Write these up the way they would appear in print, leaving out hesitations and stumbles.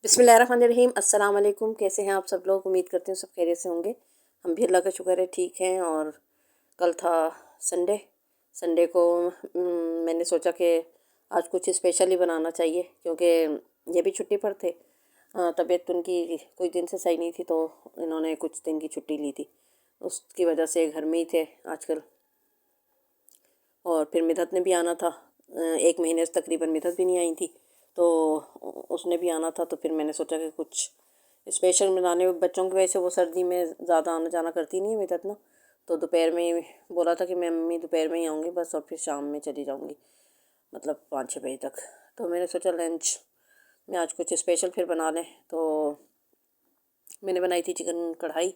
बिस्मिल्लाहिर्रहमानिर्रहीम। अस्सलाम वालेकुम। कैसे हैं आप सब लोग? उम्मीद करती हूँ सब खैरियत से होंगे। हम भी अल्लाह का शुक्र है ठीक हैं। और कल था संडे। संडे को मैंने सोचा कि आज कुछ स्पेशल ही बनाना चाहिए, क्योंकि ये भी छुट्टी पर थे। तबीयत उनकी कुछ दिन से सही नहीं थी, तो इन्होंने कुछ दिन की छुट्टी ली थी। उसकी वजह से घर में ही थे आजकल। और फिर मिधत ने भी आना था। 1 महीने से तकरीबन मिधत भी नहीं आई थी, तो उसने भी आना था। तो फिर मैंने सोचा कि कुछ स्पेशल बनाने। बच्चों की वजह से वो सर्दी में ज़्यादा आना जाना करती नहीं है मिधत ना। तो दोपहर में ही बोला था कि मैं मम्मी दोपहर में ही आऊँगी बस, और फिर शाम में चली जाऊँगी, मतलब 5-6 बजे तक। तो मैंने सोचा लंच में आज कुछ स्पेशल फिर बना लें। तो मैंने बनाई थी चिकन कढ़ाई,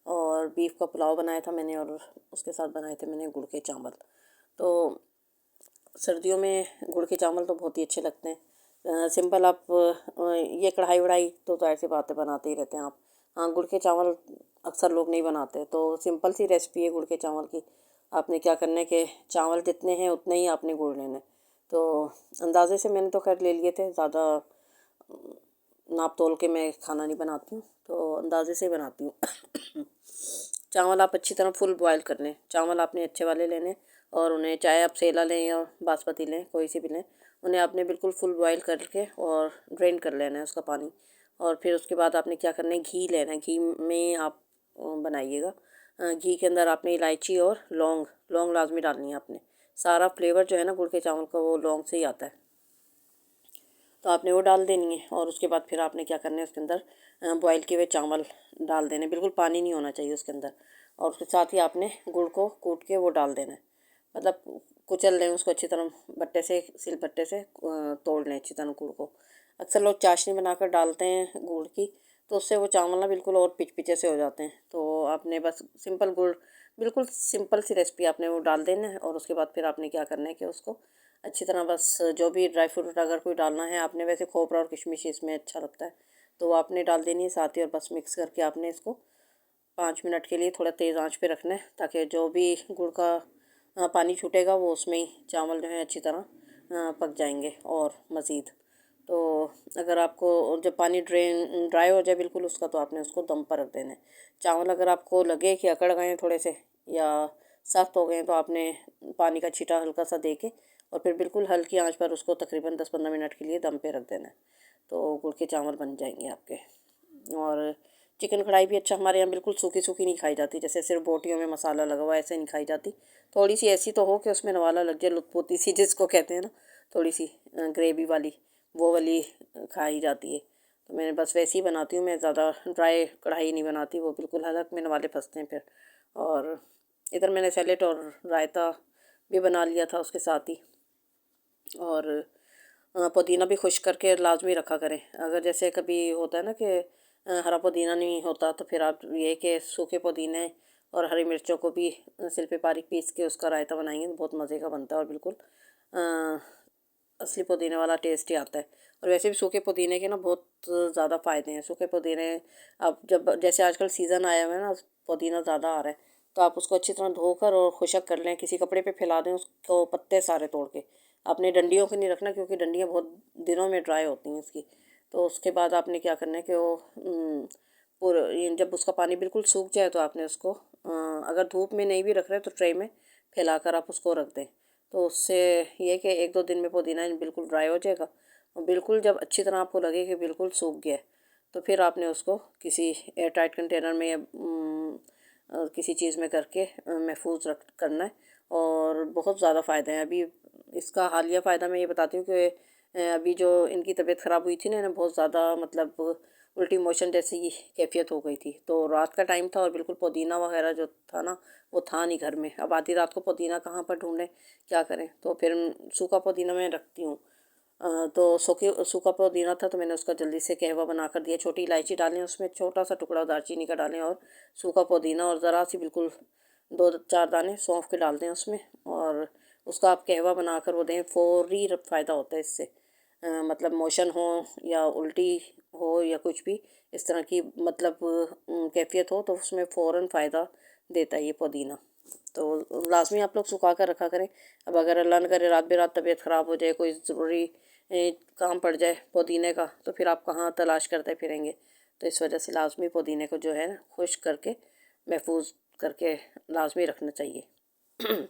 और बीफ का पुलाव बनाया था मैंने, और उसके साथ बनाए थे मैंने गुड़ के चावल। तो सर्दियों में गुड़ के चावल तो बहुत ही अच्छे लगते हैं। सिंपल आप ये कढ़ाई वढ़ाई तो ऐसी बातें बनाते ही रहते हैं आप। हाँ, गुड़ के चावल अक्सर लोग नहीं बनाते, तो सिंपल सी रेसिपी है गुड़ के चावल की। आपने क्या करना है कि चावल जितने हैं उतने ही आपने गुड़ लेना है। तो अंदाजे से मैंने तो खैर ले लिए थे, ज़्यादा नाप तोल के मैं खाना नहीं बनाती हूँ, तो अंदाजे से ही बनाती हूँ। चावल आप अच्छी तरह फुल बॉयल कर लें। चावल आपने अच्छे वाले लेने, और उन्हें चाहे आप सेला लें या बासमती लें, कोई सी भी लें, उन्हें आपने बिल्कुल फुल बॉयल करके और ड्रेन कर लेना है उसका पानी। और फिर उसके बाद आपने क्या करना है, घी लेना है। घी में आप बनाइएगा। घी के अंदर आपने इलायची और लौंग लौंग लाजमी डालनी है आपने। सारा फ्लेवर जो है ना गुड़ के चावल का, वो लौंग से ही आता है। तो आपने वो डाल देनी है, और उसके बाद फिर आपने क्या करना है, उसके अंदर बॉईल किए हुए चावल डाल देने। बिल्कुल पानी नहीं होना चाहिए उसके अंदर। और उसके साथ ही आपने गुड़ को कूट के वो डाल देना है। मतलब कुचल लें उसको अच्छी तरह, बट्टे से सिलबट्टे से तोड़ लें अच्छी तरह गुड़ को। अक्सर लोग चाशनी बनाकर डालते हैं गुड़ की, तो उससे वो चावल ना बिल्कुल और पिचपिचे से हो जाते हैं। तो आपने बस सिंपल गुड़, बिल्कुल सिंपल सी रेसिपी, आपने वो डाल देना है। और उसके बाद फिर आपने क्या करना है कि उसको अच्छी तरह बस जो भी ड्राई फ्रूट अगर कोई डालना है आपने, वैसे खोपरा और किशमिश इसमें अच्छा लगता है, तो वो आपने डाल देनी है साथ ही। और बस मिक्स करके आपने इसको 5 मिनट के लिए थोड़ा तेज़ आंच पे रखना है, ताकि जो भी गुड़ का पानी छूटेगा वो उसमें ही चावल जो है अच्छी तरह पक जाएंगे और मज़ीद। तो अगर आपको जब पानी ड्राई हो जाए बिल्कुल उसका, तो आपने उसको दम पर रख देना है। चावल अगर आपको लगे कि अकड़ गए हैं थोड़े से या सख्त हो गए हैं, तो आपने पानी का छींटा हल्का सा दे के, और फिर बिल्कुल हल्की आंच पर उसको तकरीबन 10-15 मिनट के लिए दम पे रख देना है। तो गुड़ के चावल बन जाएंगे आपके। और चिकन कढ़ाई भी अच्छा, हमारे यहाँ बिल्कुल सूखी सूखी नहीं खाई जाती, जैसे सिर्फ बोटियों में मसाला लगा हुआ ऐसे नहीं खाई जाती। थोड़ी सी ऐसी तो हो कि उसमें नवाला लग जाए, लुत्पोती सी जिसको कहते हैं ना, थोड़ी सी ग्रेवी वाली, वो वाली खाई जाती है। तो मैं बस वैसे ही बनाती हूँ। मैं ज़्यादा ड्राई कढ़ाई नहीं बनाती, वो बिल्कुल हलक में नवाले फंसते हैं फिर। और इधर मैंने सैलेड और रायता भी बना लिया था उसके साथ ही। और पुदीना भी खुश्क करके लाजमी रखा करें। अगर जैसे कभी होता है ना कि हरा पुदीना नहीं होता, तो फिर आप ये कि सूखे पुदीने और हरी मिर्चों को भी सिल पे बारीक पीस के उसका रायता बनाएंगे तो बहुत मज़े का बनता है, और बिल्कुल असली पुदीने वाला टेस्ट ही आता है। और वैसे भी सूखे पुदीने के ना बहुत ज़्यादा फ़ायदे हैं। सूखे पुदीने अब जब जैसे आजकल सीज़न आया हुआ है ना, पुदीना ज़्यादा आ रहा है, तो आप उसको अच्छी तरह धोकर और खुशक कर लें। किसी कपड़े पे फैला दें उसको, पत्ते सारे तोड़ के। आपने डंडियों को नहीं रखना, क्योंकि डंडियाँ बहुत दिनों में ड्राई होती हैं उसकी। तो उसके बाद आपने क्या करना है कि वो पूरा जब उसका पानी बिल्कुल सूख जाए, तो आपने उसको अगर धूप में नहीं भी रख रहे तो ट्रे में फैलाकर आप उसको रख दें। तो उससे ये कि 1-2 दिन में पुदीना बिल्कुल ड्राई हो जाएगा। और बिल्कुल जब अच्छी तरह आपको लगे कि बिल्कुल सूख गया है, तो फिर आपने उसको किसी एयर टाइट कंटेनर में या किसी चीज़ में करके महफूज रख करना है। और बहुत ज़्यादा फ़ायदे हैं। अभी इसका हालिया फ़ायदा मैं ये बताती हूँ कि अभी जो इनकी तबीयत ख़राब हुई थी ना, इन्हें बहुत ज़्यादा मतलब उल्टी मोशन जैसी कैफियत हो गई थी। तो रात का टाइम था, और बिल्कुल पुदीना वगैरह जो था ना, वो था नहीं घर में। अब आधी रात को पुदीना कहाँ पर ढूंढें, क्या करें? तो फिर सूखा पुदीना मैं रखती हूँ। तो सूखा पुदीना था, तो मैंने उसका जल्दी से कहवा बना कर दिया। छोटी इलायची डालें उसमें, छोटा सा टुकड़ा दालचीनी का डालें, और सूखा पुदीना, और ज़रा सी बिल्कुल 2-4 दाने सौंफ के डाल दें उसमें। और उसका आप कहवा बना कर वो दें, फ़ौरी फ़ायदा होता है इससे। मतलब मोशन हो या उल्टी हो या कुछ भी इस तरह की मतलब कैफियत हो, तो उसमें फ़ौरन फ़ायदा देता है ये पुदीना। तो लाज़मी आप लोग सुखा कर रखा करें। अब अगर अल्लाह न करे रात बेरात तबीयत ख़राब हो जाए, कोई ज़रूरी काम पड़ जाए पुदीने का तो फिर आप कहाँ तलाश करते फिरेंगे। तो इस वजह से लाजमी पुदीने को जो है ना खुश्क करके महफूज करके लाजमी रखना चाहिए।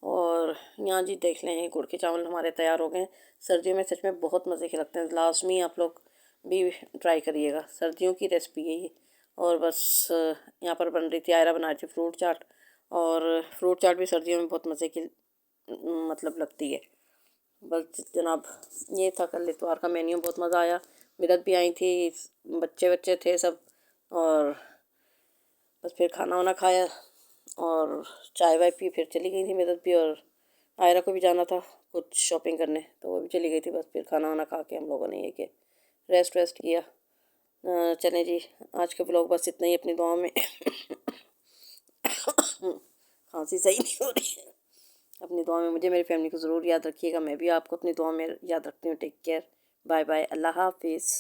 और यहाँ जी देख लें गुड़ के चावल हमारे तैयार हो गए हैं। सर्दियों में सच में बहुत मज़े के लगते हैं, लाजमी आप लोग भी ट्राई करिएगा, सर्दियों की रेसिपी है ये। और बस यहाँ पर बन रही थी, आयरा बना रही थी फ्रूट चाट, और फ्रूट चाट भी सर्दियों में बहुत मज़े की मतलब लगती है। बस जनाब ये था कल इतवार का मेन्यू, बहुत मज़ा आया। मिरत भी आई थी, बच्चे बच्चे थे सब, और बस फिर खाना वाना खाया और चाय वाय पी, फिर चली गई थी मेरत भी। और आयरा को भी जाना था कुछ शॉपिंग करने, तो वो भी चली गई थी। बस फिर खाना वाना खा के हम लोगों ने ये कि रेस्ट वेस्ट किया। चलें जी, आज के ब्लॉग बस इतना ही। अपनी दुआ में खांसी सही नहीं हो रही है। अपनी दुआ में मुझे मेरी फैमिली को ज़रूर याद रखिएगा, मैं भी आपको अपनी दुआ में याद रखती हूँ। टेक केयर, बाय बाय, अल्लाह हाफिज़।